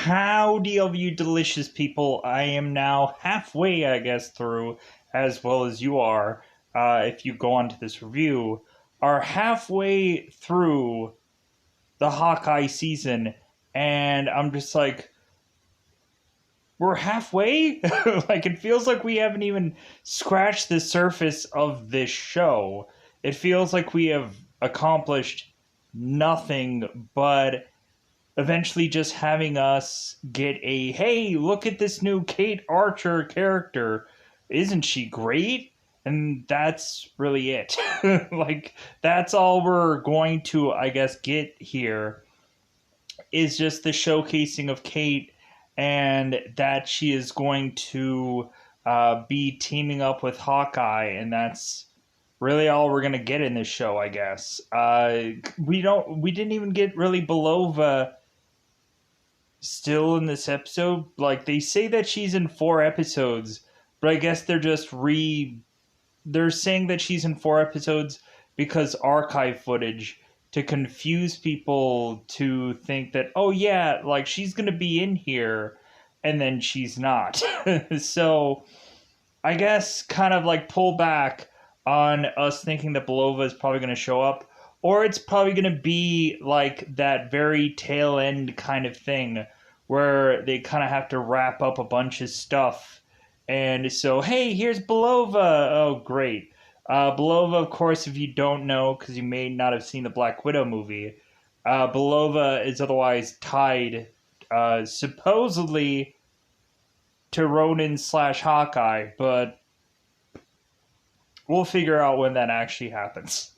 Howdy of you delicious people. I am now halfway, I guess, through, as well as you are, if you go on to this review, are halfway through the Hawkeye season, and I'm just like, we're halfway? Like, it feels like we haven't even scratched the surface of this show. It feels like we have accomplished nothing but eventually just having us get a, hey, look at this new Kate Archer character. Isn't she great? And that's really it. Like, that's all we're going to, I guess, get here is just the showcasing of Kate and that she is going to be teaming up with Hawkeye, and that's really all we're gonna get in this show, I guess. We didn't even get really Belova still in this episode. Like, they say that she's in 4 episodes, but I guess they're saying that she's in 4 episodes because archive footage, to confuse people to think that, oh yeah, like, she's gonna be in here, and then she's not. So I guess kind of like pull back on us thinking that Belova is probably going to show up, or it's probably going to be like that very tail end kind of thing where they kind of have to wrap up a bunch of stuff. And so, hey, here's Belova. Oh, great. Belova, of course, if you don't know, because you may not have seen the Black Widow movie, Belova is otherwise tied, supposedly, to Ronin/Hawkeye, but we'll figure out when that actually happens.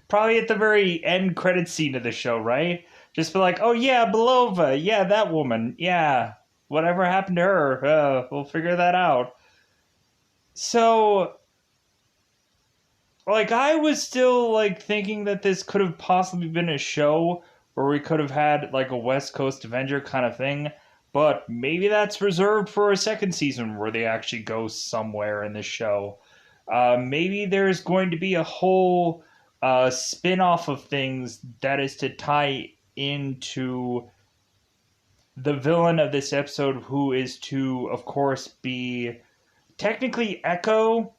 Probably at the very end credit scene of the show, right? Just be like, oh yeah, Belova, yeah, that woman, yeah, whatever happened to her, we'll figure that out. So, like, I was still, like, thinking that this could have possibly been a show where we could have had, like, a West Coast Avenger kind of thing, but maybe that's reserved for a second season where they actually go somewhere in the show. Maybe there's going to be a whole spin-off of things that is to tie into the villain of this episode, who is to, of course, be technically Echo,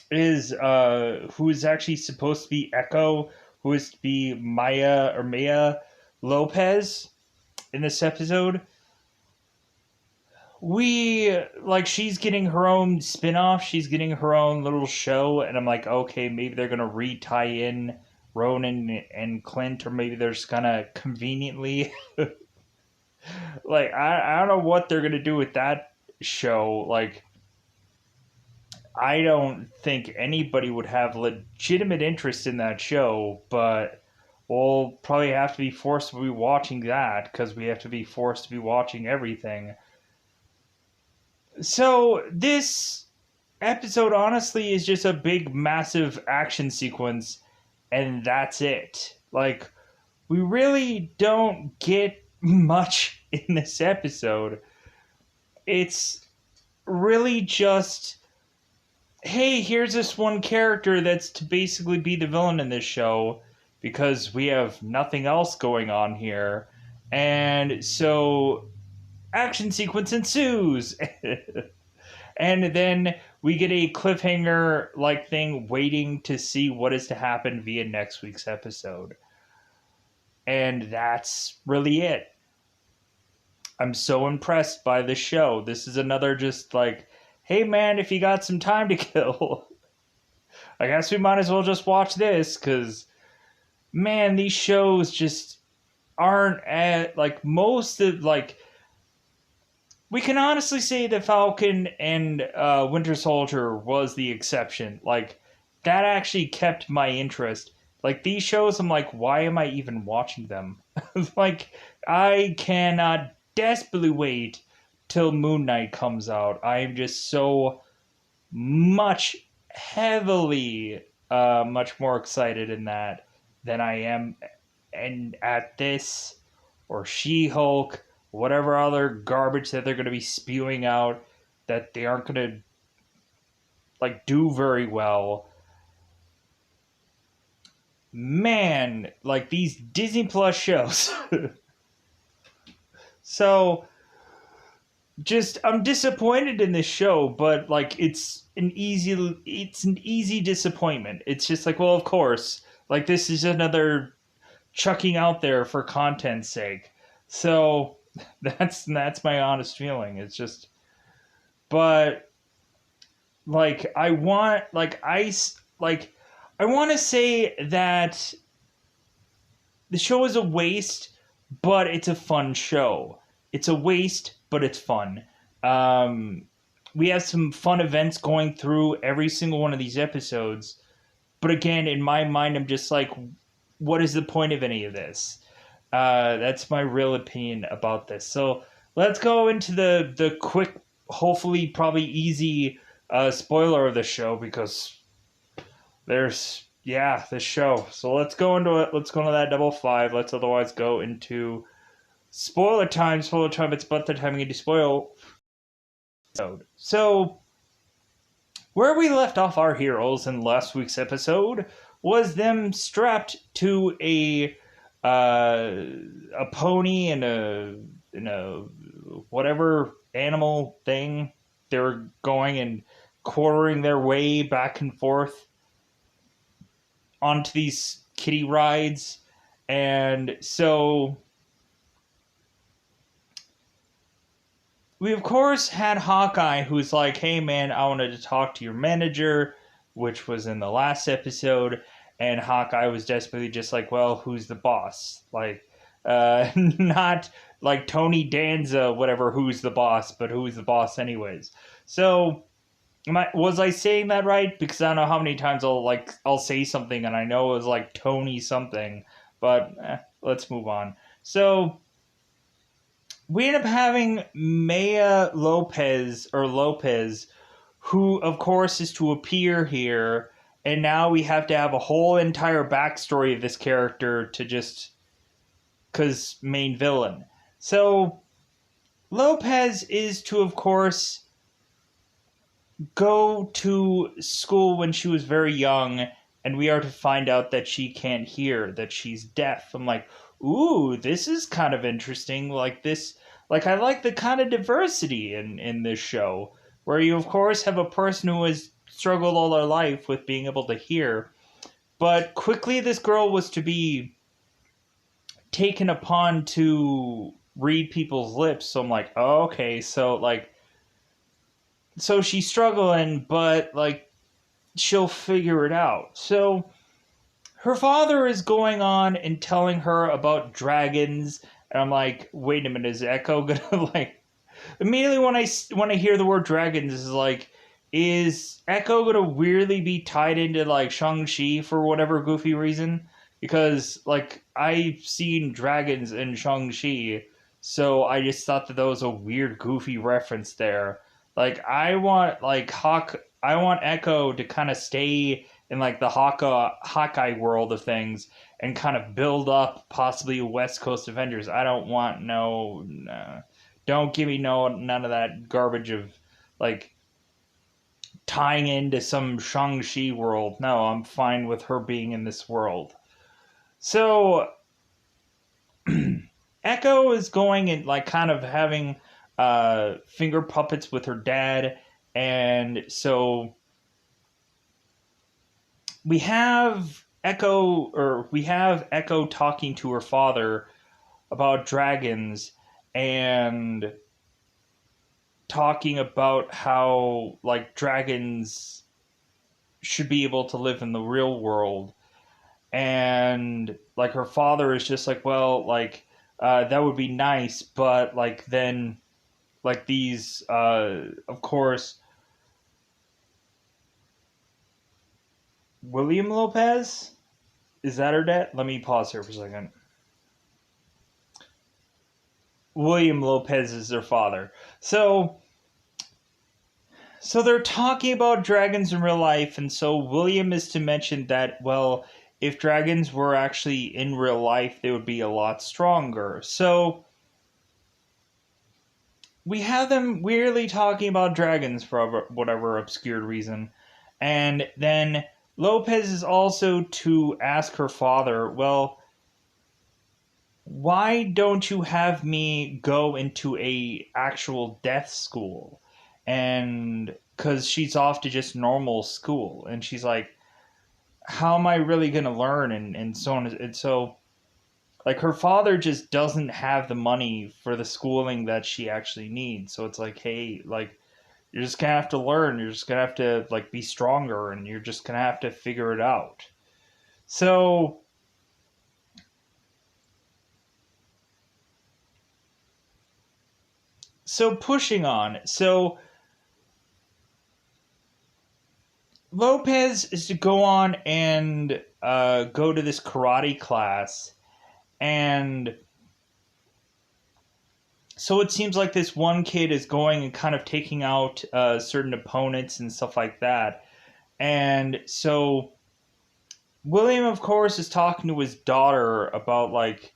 who is actually supposed to be Echo, who is to be Maya Lopez in this episode. She's getting her own spin-off, she's getting her own little show, and I'm like, okay, maybe they're gonna re-tie in Ronan and Clint, or maybe they're just gonna conveniently like, I don't know what they're gonna do with that show. Like, I don't think anybody would have legitimate interest in that show, but we'll probably have to be forced to be watching that, because we have to be forced to be watching everything. So, this episode, honestly, is just a big, massive action sequence, and that's it. Like, we really don't get much in this episode. It's really just, hey, here's this one character that's to basically be the villain in this show, because we have nothing else going on here. And so, action sequence ensues. And then we get a cliffhanger-like thing waiting to see what is to happen via next week's episode. And that's really it. I'm so impressed by this show. This is another just like, hey man, if you got some time to kill, I guess we might as well just watch this, because, man, these shows just aren't at, like, most of, like, we can honestly say that Falcon and Winter Soldier was the exception. Like, that actually kept my interest. Like, these shows, I'm like, why am I even watching them? Like, I cannot desperately wait till Moon Knight comes out. I am just so much much more excited in that than I am at this, or She-Hulk, whatever other garbage that they're going to be spewing out that they aren't going to, like, do very well. Man, like, these Disney Plus shows So just I'm disappointed in this show, but like it's an easy disappointment. It's just like, well, of course, like this is another chucking out there for content's sake. So that's my honest feeling. It's just, but like I want to say that the show is a waste, but it's a fun show. It's a waste, but it's fun. Um, we have some fun events going through every single one of these episodes. But again, in my mind, I'm just like, what is the point of any of this? That's my real opinion about this. So let's go into the quick, hopefully, probably easy spoiler of the show because there's the show. So let's go into it. Let's go into that double five. Let's otherwise go into spoiler time. Spoiler time. It's about the time we need to spoil. So where we left off our heroes in last week's episode was them strapped to a pony and a whatever animal thing. They were going and quartering their way back and forth onto these kiddie rides. And so we of course had Hawkeye, who's like, hey man, I wanted to talk to your manager, which was in the last episode. And Hawkeye was desperately just like, well, who's the boss? Like, not like Tony Danza, whatever, who's the boss, but who's the boss anyways. So was I saying that right? Because I don't know how many times I'll say something and I know it was like Tony something, but let's move on. So we end up having Maya Lopez, who of course is to appear here, and now we have to have a whole entire backstory of this character to just because main villain. So Lopez is to, of course, go to school when she was very young, and we are to find out that she can't hear, that she's deaf. I'm like, ooh, this is kind of interesting. Like this, like I like the kind of diversity in this show, where you of course have a person who has struggled all their life with being able to hear, but quickly this girl was to be taken upon to read people's lips. So I'm like, oh, okay, so she's struggling, but like she'll figure it out. So her father is going on and telling her about dragons, and I'm like, wait a minute, is Echo gonna like immediately when I hear the word dragons is Echo gonna weirdly be tied into like Shang-Chi for whatever goofy reason? Because like I've seen dragons in Shang-Chi, so I just thought that was a weird goofy reference there. Like I want Echo to kind of stay in like the Hawkeye world of things and kind of build up possibly West Coast Avengers. I don't want don't give me none of that garbage of like tying into some Shang-Chi world. No, I'm fine with her being in this world. So Echo is going and like kind of having finger puppets with her dad, and so we have Echo talking to her father about dragons and talking about how like dragons should be able to live in the real world, and like her father is just like, well, like that would be nice, but like then like these of course William Lopez, is that her dad? Let me pause here for a second. William Lopez is their father. So they're talking about dragons in real life, and so William is to mention that, well, if dragons were actually in real life, they would be a lot stronger. So we have them weirdly talking about dragons for whatever obscure reason. And then Lopez is also to ask her father, well, why don't you have me go into a actual death school? And because she's off to just normal school, and she's like, how am I really going to learn? And so on. And so, like, her father just doesn't have the money for the schooling that she actually needs. So it's like, hey, like, you're just going to have to learn. You're just going to have to, like, be stronger, and you're just going to have to figure it out. So pushing on. So Lopez is to go on and go to this karate class, and so it seems like this one kid is going and kind of taking out certain opponents and stuff like that. And so William, of course, is talking to his daughter about, like,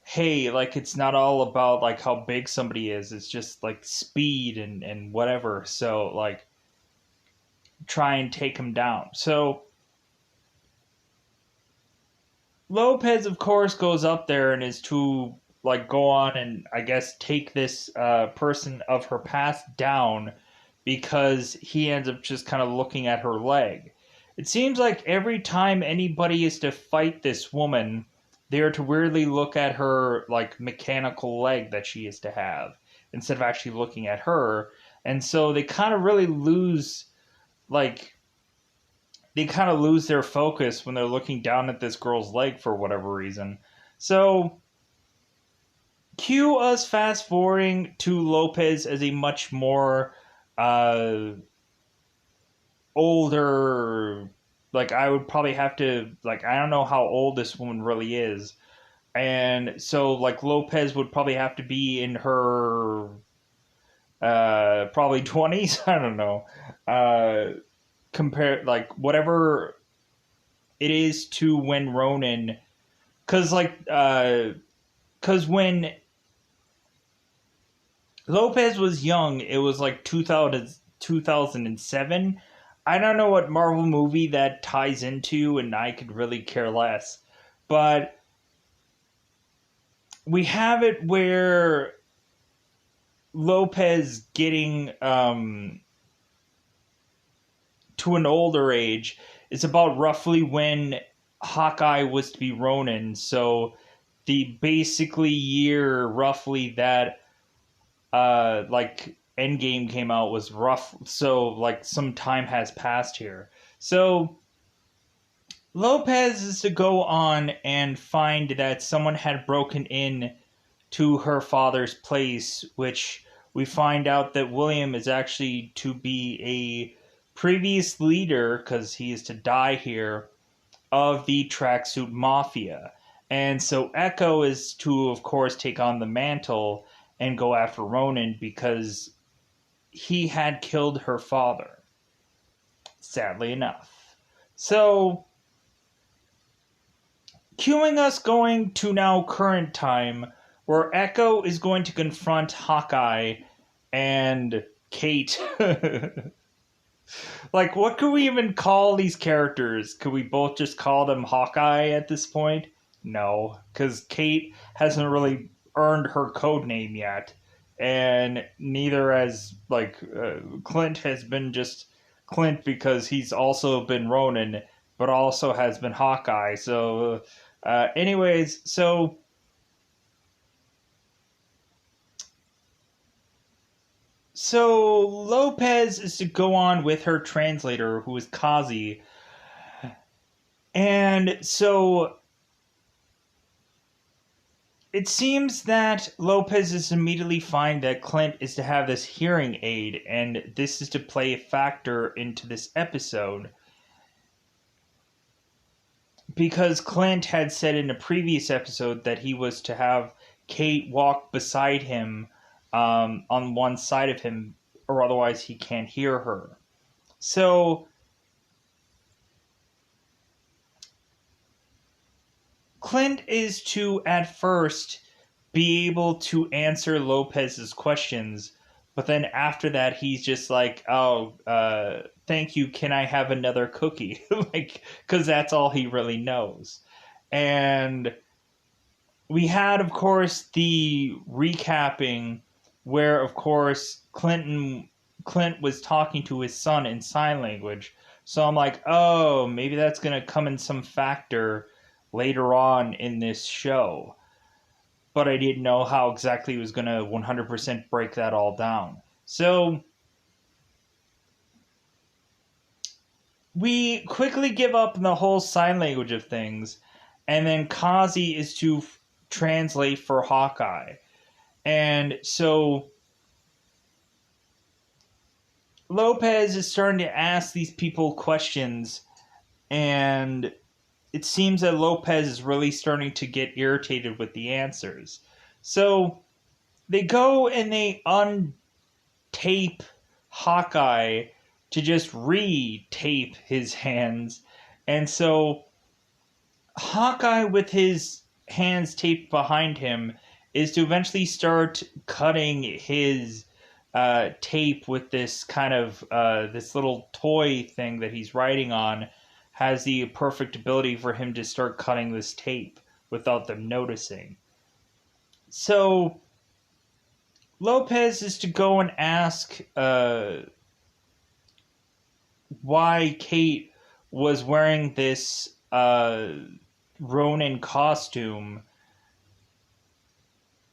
hey, like, it's not all about, like, how big somebody is. It's just, like, speed and whatever. So, like, try and take him down. So Lopez, of course, goes up there and is to, like, go on and, I guess, take this person of her past down, because he ends up just kind of looking at her leg. It seems like every time anybody is to fight this woman, they are to weirdly look at her, like, mechanical leg that she is to have, instead of actually looking at her. And so they kind of really lose, like, they kind of lose their focus when they're looking down at this girl's leg for whatever reason. So, cue us fast forwarding to Lopez as a much more older, like, I would probably have to, like, I don't know how old this woman really is. And so, like, Lopez would probably have to be in her probably 20s. I don't know. Compare, like, whatever it is to when Ronan, because when Lopez was young, it was like 2007. I don't know what Marvel movie that ties into, and I could really care less. But we have it where Lopez getting to an older age is about roughly when Hawkeye was to be Ronin. So the basically year roughly that like Endgame came out was rough. So, like, some time has passed here. So Lopez is to go on and find that someone had broken in to her father's place, which we find out that William is actually to be a previous leader, because he is to die here, of the Tracksuit Mafia. And so Echo is to, of course, take on the mantle and go after Ronan, because he had killed her father, sadly enough. So, cueing us going to now current time, where Echo is going to confront Hawkeye and Kate. Like, what could we even call these characters? Could we both just call them Hawkeye at this point? No, because Kate hasn't really earned her code name yet, and neither has, like, Clint has been just Clint, because he's also been Ronin, but also has been Hawkeye. So, anyways, So Lopez is to go on with her translator, who is Kazi. And so it seems that Lopez is immediately find that Clint is to have this hearing aid, and this is to play a factor into this episode. Because Clint had said in a previous episode that he was to have Kate walk beside him, on one side of him, or otherwise he can't hear her. So Clint is to, at first, be able to answer Lopez's questions, but then after that he's just like, oh, thank you, can I have another cookie? Like, because that's all he really knows. And we had, of course, the recapping where, of course, Clint was talking to his son in sign language. So I'm like, oh, maybe that's going to come in some factor later on in this show. But I didn't know how exactly he was going to 100% break that all down. So we quickly give up on the whole sign language of things, and then Kazi is to translate for Hawkeye. And so Lopez is starting to ask these people questions, and it seems that Lopez is really starting to get irritated with the answers. So they go and they untape Hawkeye to just re-tape his hands. And so Hawkeye, with his hands taped behind him, is to eventually start cutting his tape with this kind of this little toy thing that he's riding on. Has the perfect ability for him to start cutting this tape without them noticing. So Lopez is to go and ask why Kate was wearing this Ronin costume.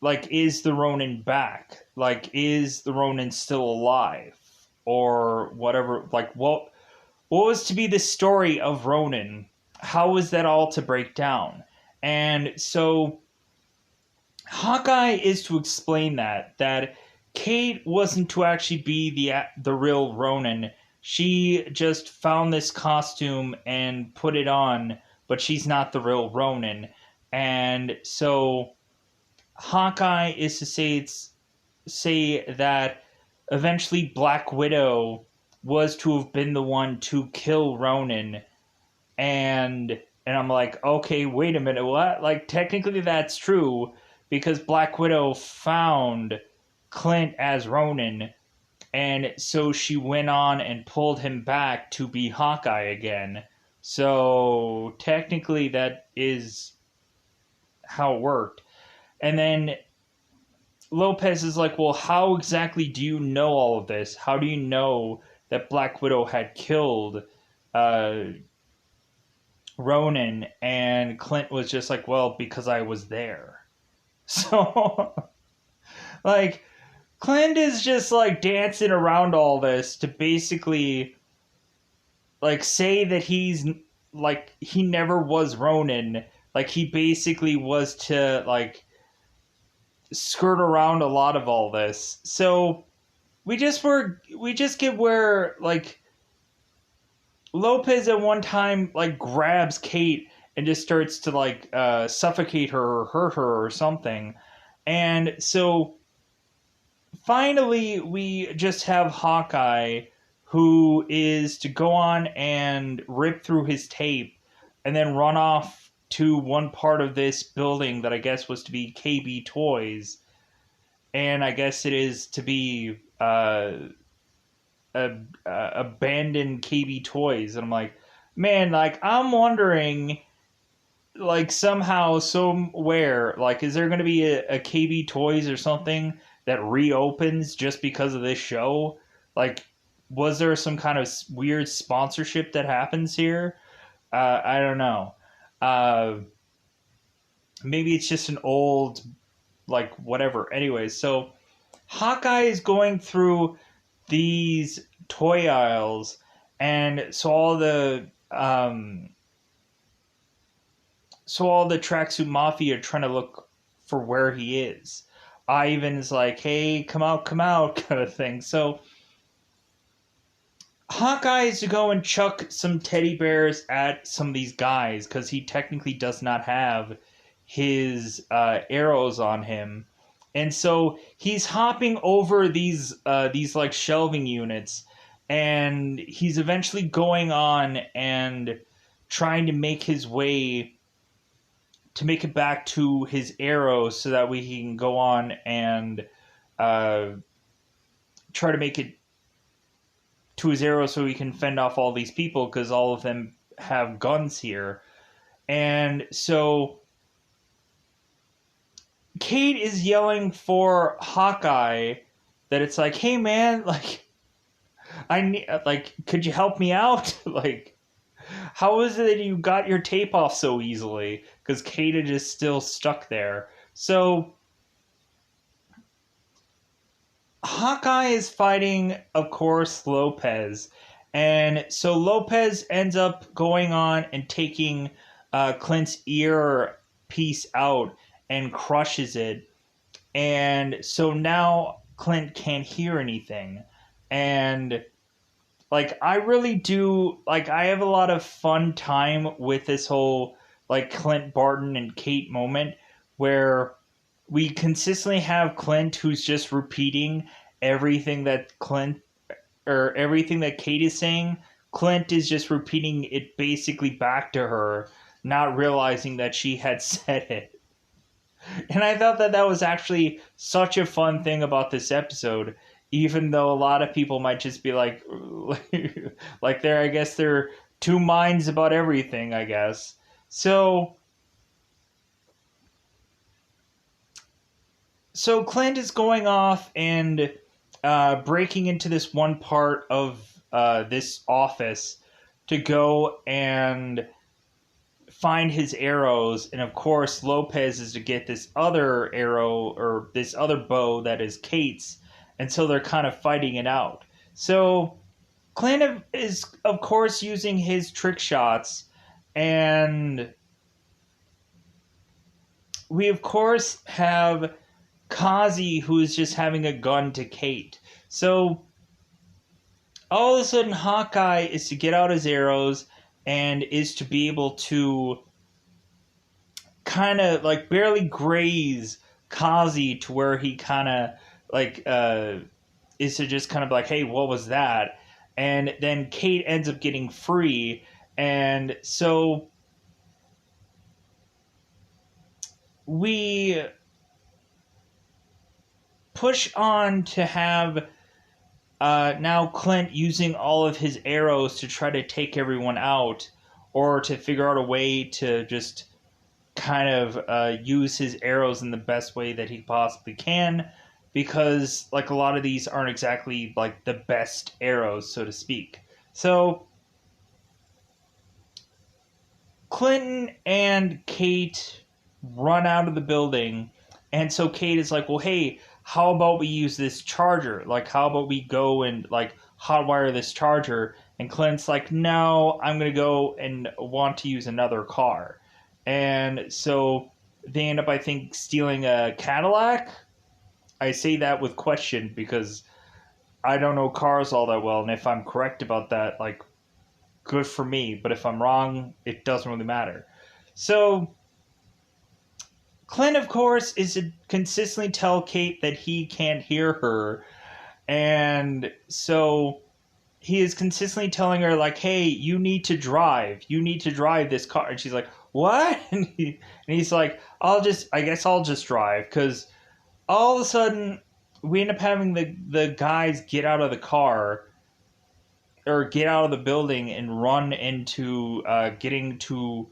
Like, is the Ronin back? Like, is the Ronin still alive? Or whatever. Like, what was to be the story of Ronin? How was that all to break down? And so Hawkeye is to explain that Kate wasn't to actually be the real Ronin. She just found this costume and put it on, but she's not the real Ronin. And so Hawkeye is to say that eventually Black Widow was to have been the one to kill Ronin, and I'm like, okay, wait a minute, what? Like, technically that's true, because Black Widow found Clint as Ronin, and so she went on and pulled him back to be Hawkeye again. So technically that is how it worked. And then Lopez is like, well, how exactly do you know all of this? How do you know that Black Widow had killed uh, Ronin? And Clint was just like, well, because I was there. So, like, Clint is just, like, dancing around all this to basically, like, say that he's, like, he never was Ronin. Like, he basically was to, like, skirt around a lot of all this. So we just get where, like, Lopez at one time, like, grabs Kate and just starts to, like, suffocate her or hurt her or something. And so finally we just have Hawkeye, who is to go on and rip through his tape and then run off to one part of this building that I guess was to be KB Toys, and I guess it is to be abandoned KB Toys. And I'm like, man, like, I'm wondering, like, somehow, somewhere, like, is there going to be a KB Toys or something that reopens just because of this show? Like, was there some kind of weird sponsorship that happens here? I don't know. Maybe it's just an old, like, whatever. Anyways, so Hawkeye is going through these toy aisles, and so all the Tracksuit Mafia are trying to look for where he is. Ivan's like, hey, come out, kind of thing. So Hawkeye is to go and chuck some teddy bears at some of these guys, because he technically does not have his arrows on him. And so he's hopping over these like shelving units, and he's eventually going on and trying to make his way to make it back to his arrows so that we can go on and try to make it to his arrows so he can fend off all these people, because all of them have guns here. And so Kate is yelling for Hawkeye that it's like, hey man, like, I need, like, could you help me out? Like, how is it that you got your tape off so easily? Because Kate is just still stuck there. So Hawkeye is fighting, of course, Lopez. And so Lopez ends up going on and taking Clint's ear piece out and crushes it. And so now Clint can't hear anything. And like, I really do, like, I have a lot of fun time with this whole like Clint Barton and Kate moment where we consistently have Clint who's just repeating everything that Clint or everything that Kate is saying. Clint is just repeating it basically back to her, not realizing that she had said it. And I thought that that was actually such a fun thing about this episode, even though a lot of people might just be like, like I guess they're two minds about everything, I guess. So Clint is going off and breaking into this one part of this office to go and find his arrows. And of course, Lopez is to get this other arrow or this other bow that is Kate's. And so they're kind of fighting it out. So Clint is, of course, using his trick shots. And we, of course, have Kazi, who is just having a gun to Kate. So all of a sudden, Hawkeye is to get out his arrows and is to be able to kind of like barely graze Kazi to where he kind of like is to just kind of like, hey, what was that? And then Kate ends up getting free. And so we push on to have now Clint using all of his arrows to try to take everyone out, or to figure out a way to just kind of use his arrows in the best way that he possibly can, because like a lot of these aren't exactly like the best arrows, so to speak. So Clinton and Kate run out of the building, and so Kate is like, well, hey, how about we use this charger? Like, how about we go and like hotwire this charger? And Clint's like, no, I'm going to go and want to use another car. And so they end up, I think, stealing a Cadillac. I say that with question because I don't know cars all that well. And if I'm correct about that, like, good for me. But if I'm wrong, it doesn't really matter. So Clint, of course, is to consistently tell Kate that he can't hear her. And so he is consistently telling her, like, hey, you need to drive. You need to drive this car. And she's like, what? And he's like, I guess I'll just drive. Because all of a sudden, we end up having the guys get out of the car or get out of the building and run into getting to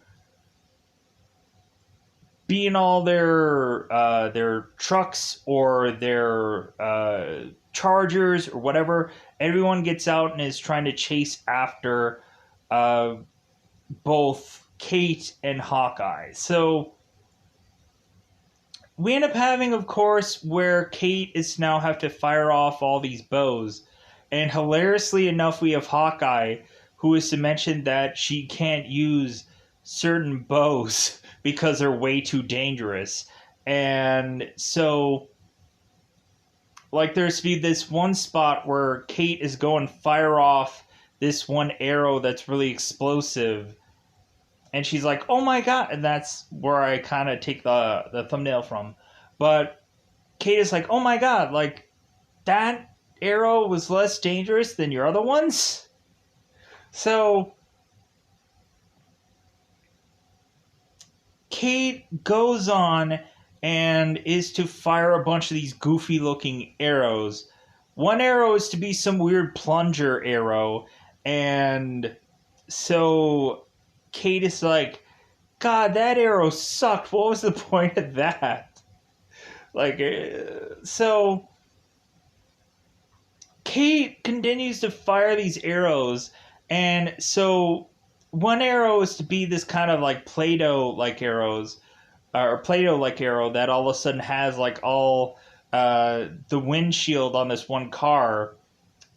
be in all their trucks or their chargers or whatever. Everyone gets out and is trying to chase after both Kate and Hawkeye. So we end up having, of course, where Kate is now have to fire off all these bows. And hilariously enough, we have Hawkeye, who is to mention that she can't use certain bows because they're way too dangerous. And so, like, there's this one spot where Kate is going to fire off this one arrow that's really explosive. And she's like, oh my god. And that's where I kind of take the thumbnail from. But Kate is like, oh my god, like, that arrow was less dangerous than your other ones? So Kate goes on and is to fire a bunch of these goofy looking arrows. One arrow is to be some weird plunger arrow, and so Kate is like, God, that arrow sucked. What was the point of that? So Kate continues to fire these arrows, and so one arrow is to be this kind of like Play-Doh like arrows, or Play-Doh like arrow that all of a sudden has like all the windshield on this one car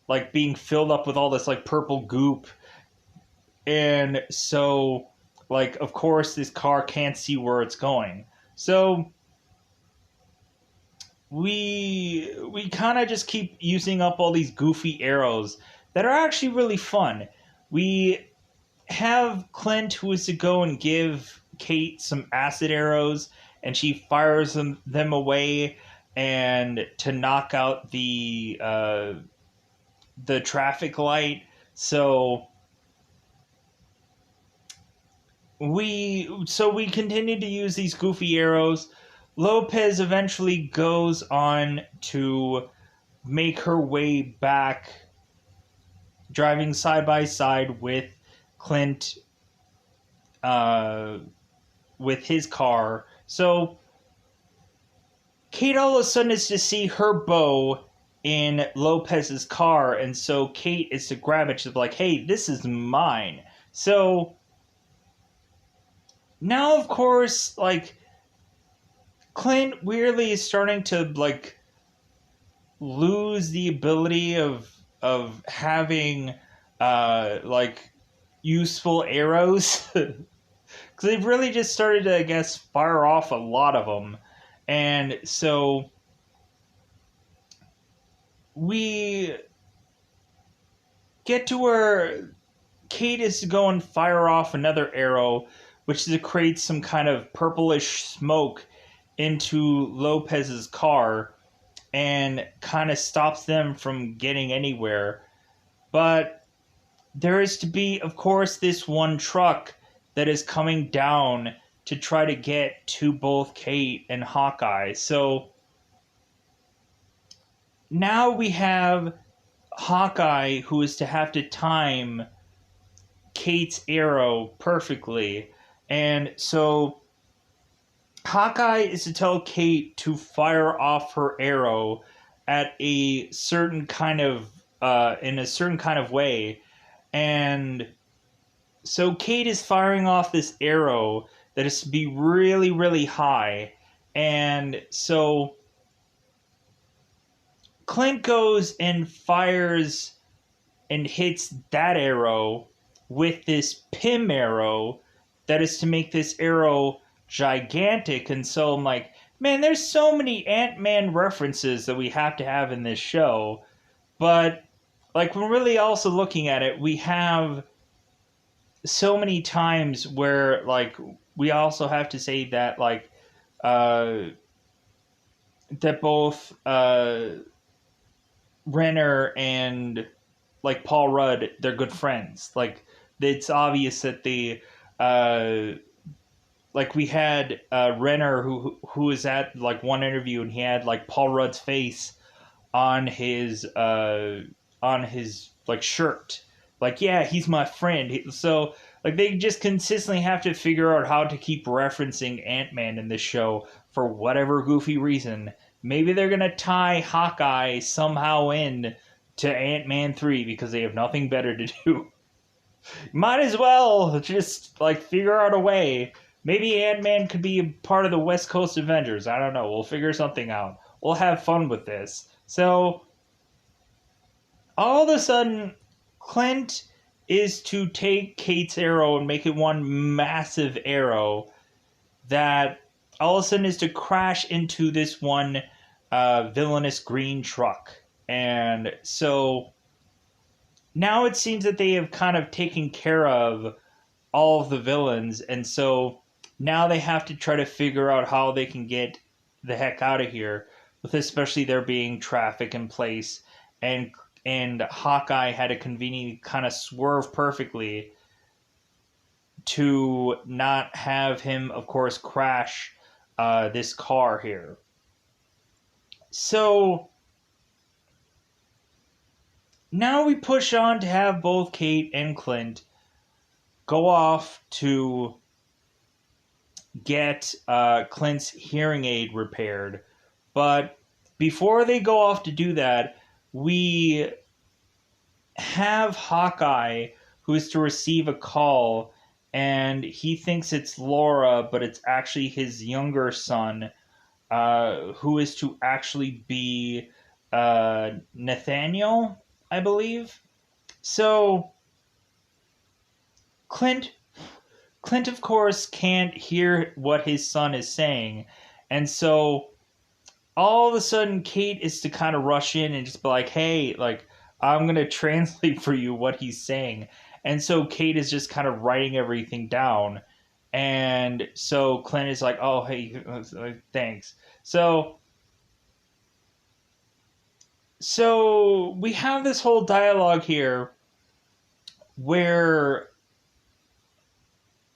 like being filled up with all this like purple goop, and so like of course this car can't see where it's going. So we kind of just keep using up all these goofy arrows that are actually really fun. We have Clint who is to go and give Kate some acid arrows, and she fires them away, and to knock out the traffic light. So we continue to use these goofy arrows. Lopez eventually goes on to make her way back, driving side by side with Clint, with his car. So Kate all of a sudden is to see her bow in Lopez's car, and so Kate is to grab it. She's like, "Hey, this is mine." So now, of course, like Clint weirdly is starting to like lose the ability of having like useful arrows because they've really just started to, I guess, fire off a lot of them, and so we get to where Kate is to go and fire off another arrow, which is to create some kind of purplish smoke into Lopez's car and kind of stops them from getting anywhere. But there is to be, of course, this one truck that is coming down to try to get to both Kate and Hawkeye. So now we have Hawkeye who is to have to time Kate's arrow perfectly. And so Hawkeye is to tell Kate to fire off her arrow at a certain kind of in a certain kind of way. And so Kate is firing off this arrow that is to be really, really high. And so Clint goes and fires and hits that arrow with this Pym arrow that is to make this arrow gigantic. And so I'm like, man, there's so many Ant-Man references that we have to have in this show. But like, when really also looking at it, we have so many times where like we also have to say that like that both Renner and like Paul Rudd, they're good friends. Like, it's obvious that they like we had Renner who was at like one interview, and he had like Paul Rudd's face on his like shirt. Like, yeah, he's my friend. So like they just consistently have to figure out how to keep referencing Ant-Man in this show for whatever goofy reason. Maybe they're gonna tie Hawkeye somehow in to Ant-Man 3 because they have nothing better to do. Might as well just like figure out a way. Maybe Ant-Man could be a part of the West Coast Avengers. I don't know. We'll figure something out. We'll have fun with this. So all of a sudden, Clint is to take Kate's arrow and make it one massive arrow that all of a sudden is to crash into this one villainous green truck. And so now it seems that they have kind of taken care of all of the villains, and so now they have to try to figure out how they can get the heck out of here, with especially there being traffic in place, and Hawkeye had a convenient kind of swerve perfectly to not have him, of course, crash this car here. So now we push on to have both Kate and Clint go off to get Clint's hearing aid repaired, But before they go off to do that, we have Hawkeye, who is to receive a call, and he thinks it's Laura, but it's actually his younger son, who is to actually be Nathaniel, I believe. So Clint, Clint, of course, can't hear what his son is saying, and so all of a sudden, Kate is to kind of rush in and just be like, "Hey, like, I'm gonna translate for you what he's saying." And so Kate is just kind of writing everything down, and so Clint is like, "Oh, hey, thanks." So we have this whole dialogue here where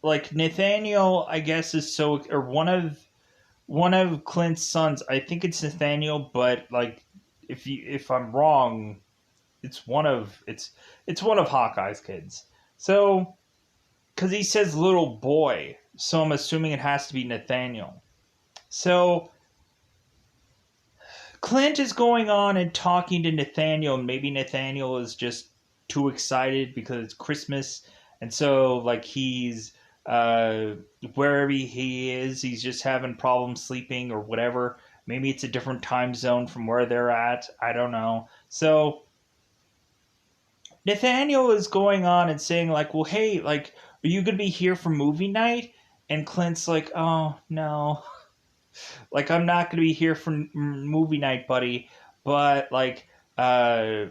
like Nathaniel, I guess, is so or one of Clint's sons. I think it's Nathaniel, but like if I'm wrong, it's one of Hawkeye's kids. So because he says little boy, so I'm assuming it has to be Nathaniel. So Clint is going on and talking to Nathaniel, and maybe Nathaniel is just too excited because it's Christmas, and so like he's uh, wherever he is, he's just having problems sleeping or whatever. Maybe it's a different time zone from where they're at. I don't know. So Nathaniel is going on and saying like, "Well, hey, like, are you gonna be here for movie night?" And Clint's like, "Oh no, like I'm not gonna be here for movie night, buddy. But like, uh,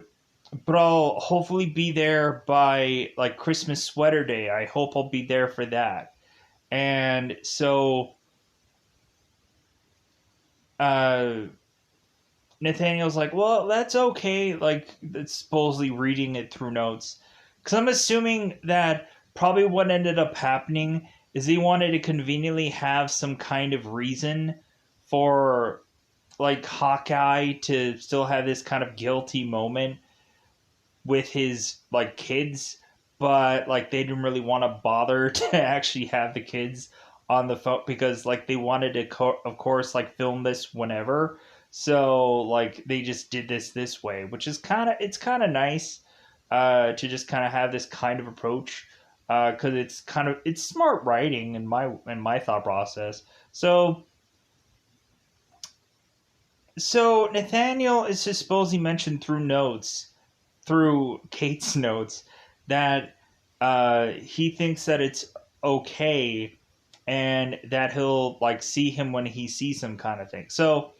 but I'll hopefully be there by like Christmas sweater day. I hope I'll be there for that." And so, uh, Nathaniel's like, "Well, that's okay." Like, it's supposedly reading it through notes. Because I'm assuming that probably what ended up happening is he wanted to conveniently have some kind of reason for, like, Hawkeye to still have this kind of guilty moment with his, like, kids. But, like, they didn't really want to bother to actually have the kids on the phone because, like, they wanted to, of course, like, film this whenever. So like they just did this way, which is kind of nice to just kind of have this kind of approach because it's smart writing in my thought process. So Nathaniel is just supposedly mentioned through Kate's notes that he thinks that it's okay and that he'll like see him when he sees him kind of thing. So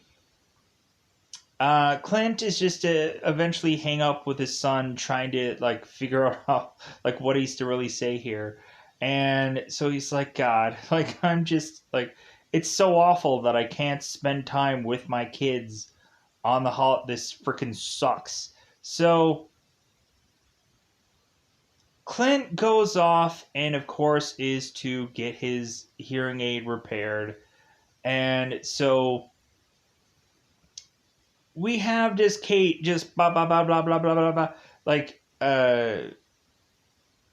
Clint is just to eventually hang up with his son, trying to like figure out how, like what he's to really say here, and so he's like, "God, like I'm just like, it's so awful that I can't spend time with my kids on the This freaking sucks." So Clint goes off, and of course, is to get his hearing aid repaired, and so we have this Kate just blah blah blah blah blah blah blah blah. Like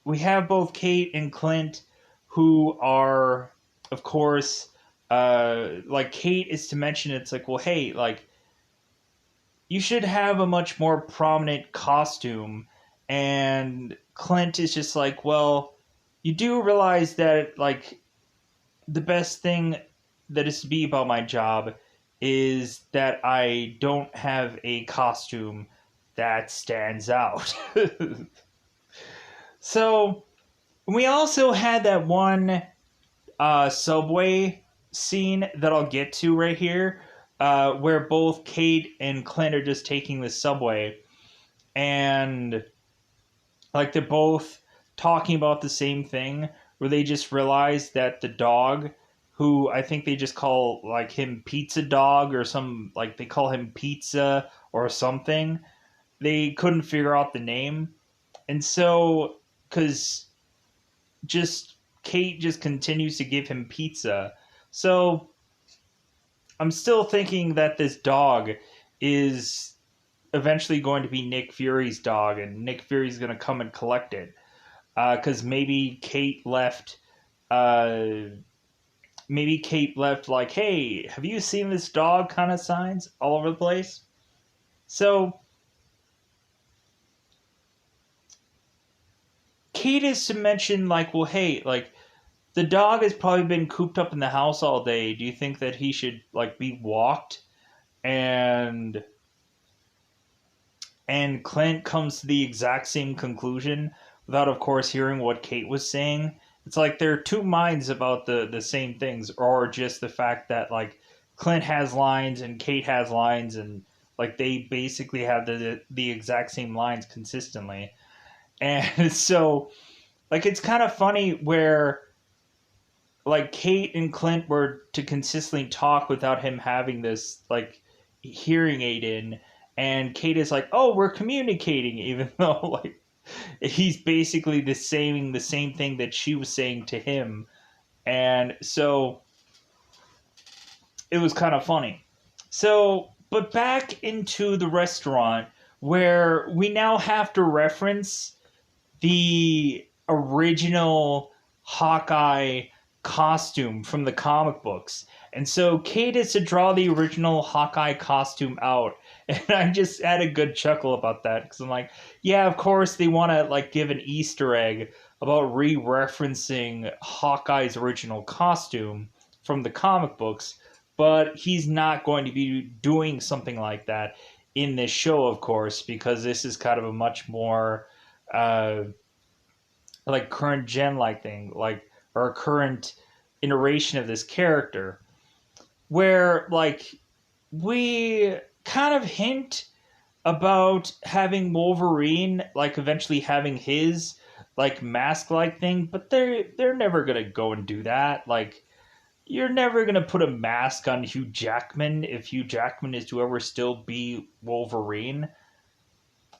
we have both Kate and Clint who are of course like Kate is to mention it's like, well, hey, like you should have a much more prominent costume, and Clint is just like, well, you do realize that like the best thing that is to be about my job is that I don't have a costume that stands out. So we also had that one subway scene that I'll get to right here, where both Kate and Clint are just taking the subway, and like they're both talking about the same thing, where they just realize that the dog, who I think they just call like him Pizza Dog or some like they call him Pizza or something, they couldn't figure out the name, and so because just Kate just continues to give him pizza, so I'm still thinking that this dog is eventually going to be Nick Fury's dog, and Nick Fury's going to come and collect it. Because maybe Kate left, uh, maybe Kate left like, hey, have you seen this dog kind of signs all over the place? So Kate is to mention like, well, hey, like the dog has probably been cooped up in the house all day. Do you think that he should like be walked? And Clint comes to the exact same conclusion without, of course, hearing what Kate was saying. It's like there are two minds about the same things, or just the fact that like Clint has lines and Kate has lines, and like they basically have the exact same lines consistently. And so like it's kind of funny where like Kate and Clint were to consistently talk without him having this like hearing aid in, and Kate is like, "Oh, we're communicating," even though like he's basically the same thing that she was saying to him, and so it was kind of funny. So, but back into the restaurant where we now have to reference the original Hawkeye costume from the comic books. And so Kate is to draw the original Hawkeye costume out. And I just had a good chuckle about that because I'm like, yeah, of course they want to like give an Easter egg about re-referencing Hawkeye's original costume from the comic books, but he's not going to be doing something like that in this show, of course, because this is kind of a much more like current gen like thing, like or a current iteration of this character, where like we kind of hint about having Wolverine like eventually having his like mask like thing, but they're never gonna go and do that. Like you're never gonna put a mask on Hugh Jackman if Hugh Jackman is to ever still be Wolverine.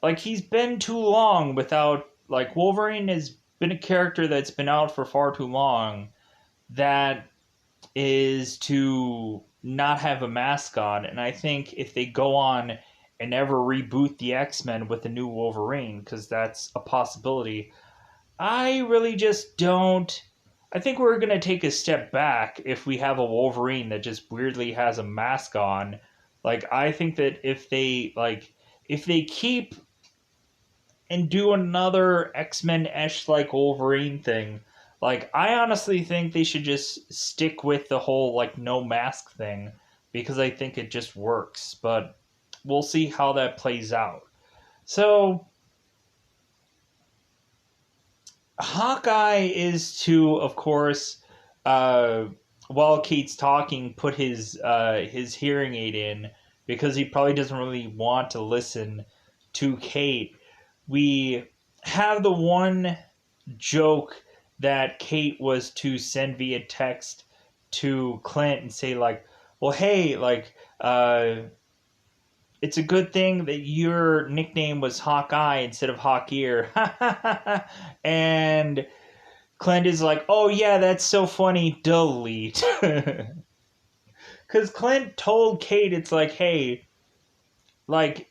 Like he's been too long without like Wolverine has been a character that's been out for far too long that is to not have a mask on. And I think if they go on and ever reboot the X-Men with a new Wolverine, because that's a possibility, I really just don't. I think we're going to take a step back if we have a Wolverine that just weirdly has a mask on. Like I think that if they keep and do another X-Men-esh like Wolverine thing, like I honestly think they should just stick with the whole like no mask thing because I think it just works, but we'll see how that plays out. So Hawkeye is to, of course, uh, while Kate's talking, put his hearing aid in because he probably doesn't really want to listen to Kate. We have the one joke that Kate was to send via text to Clint and say like, "Well, hey, like, it's a good thing that your nickname was Hawkeye instead of Hawkeyear." And Clint is like, "Oh yeah, that's so funny. Delete." Because Clint told Kate, "It's like, hey, like."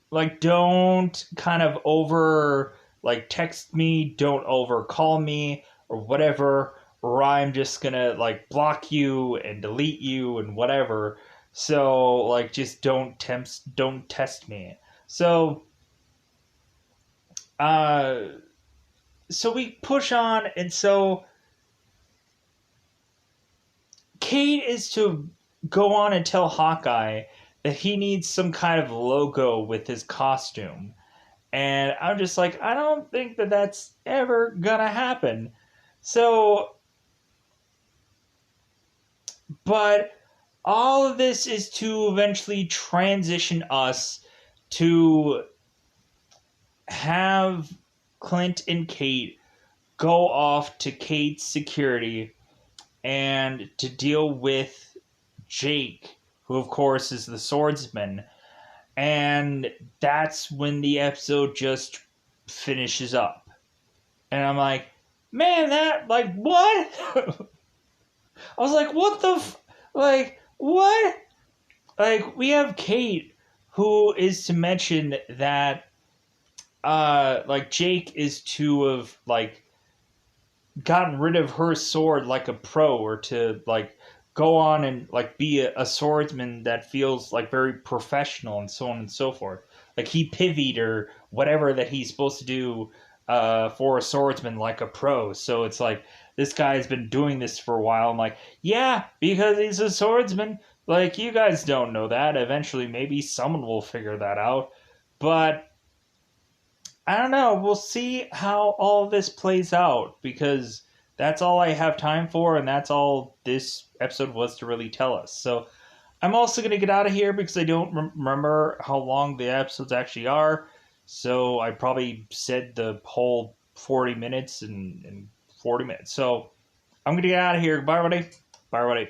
Like don't kind of over like text me, don't over call me or whatever, or I'm just gonna like block you and delete you and whatever. So like just don't test me. So uh so we push on, and so Kate is to go on and tell Hawkeye that he needs some kind of logo with his costume. And I'm just like, I don't think that that's ever gonna happen. So, but all of this is to eventually transition us to have Clint and Kate go off to Kate's security and to deal with Jake, who of course is the swordsman. And that's when the episode just finishes up. And I'm like, man, that, like, what? I was like, what the, like, what? Like, we have Kate, who is to mention that, like, Jake is to have, like, gotten rid of her sword like a pro, or to like go on and like be a swordsman that feels like very professional and so on and so forth. Like he pivied or whatever that he's supposed to do for a swordsman like a pro. So it's like this guy's been doing this for a while. I'm like, yeah, because he's a swordsman. Like you guys don't know that. Eventually, maybe someone will figure that out. But I don't know. We'll see how all this plays out because that's all I have time for, and that's all this episode was to really tell us. So I'm also going to get out of here because I don't remember how long the episodes actually are. So I probably said the whole 40 minutes and 40 minutes. So I'm going to get out of here. Bye, everybody. Bye, everybody.